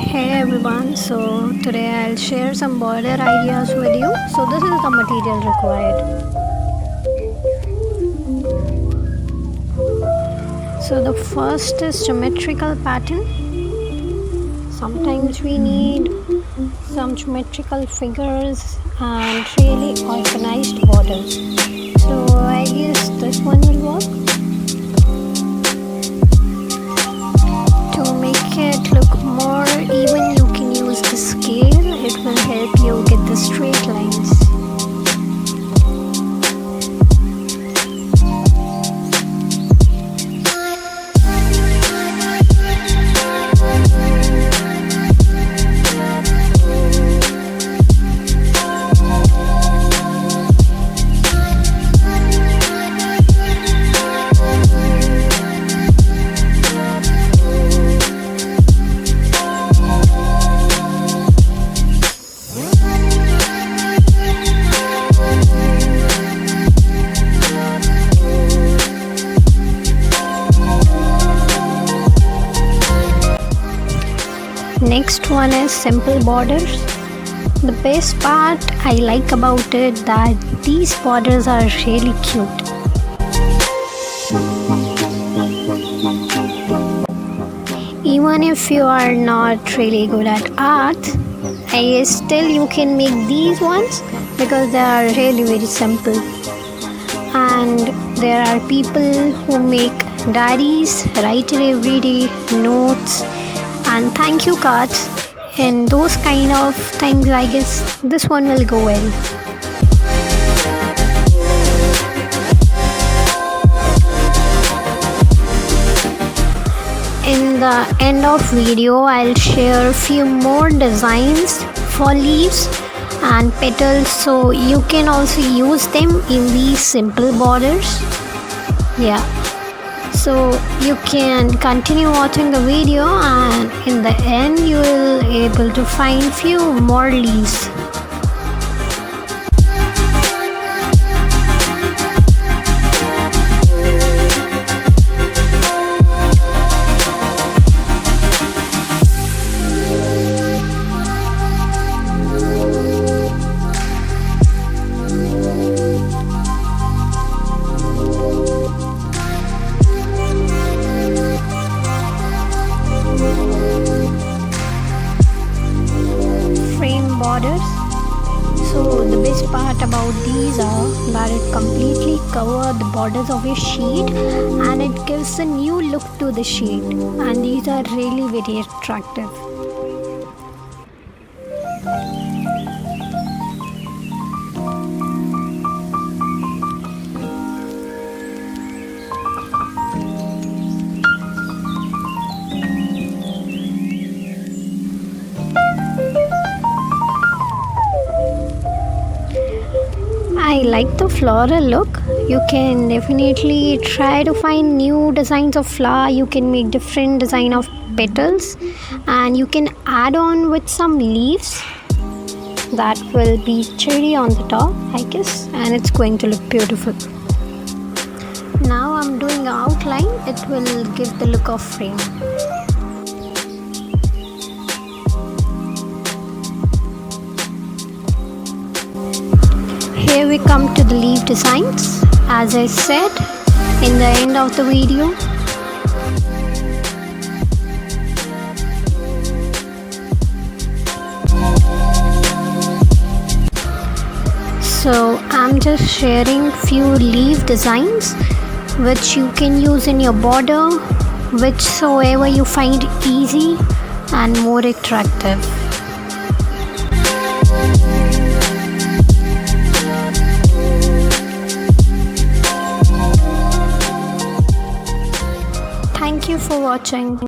Hey everyone, so today I'll share some border ideas with you. So this is the material required. So the first is geometrical pattern. Sometimes we need some geometrical figures and really organized borders. So I guess this one will work. To make it look more even, you can use the scale. It will help you get the straight lines. Next one is simple borders. The best part I like about it that these borders are really cute. Even if you are not really good at art, I guess still you can make these ones because they are really very simple. And there are people who make diaries, write everyday notes and thank you cards and those kind of things. I guess this one will go well. In the end of video I'll share a few more designs for leaves and petals, so you can also use them in these simple borders. So you can continue watching the video and in the end you will able to find few more leaves. Borders. So the best part about these are that it completely covers the borders of your sheet and it gives a new look to the sheet, and these are really very attractive. I like the floral look. You can definitely try to find new designs of flower. You can make different design of petals and you can add on with some leaves that will be cherry on the top, I guess, and it's going to look beautiful. Now I'm doing an outline. It will give the look of frame. Here we come to the leaf designs, as I said in the end of the video. So I'm just sharing few leaf designs which you can use in your border, whichsoever you find easy and more attractive. Thank you for watching.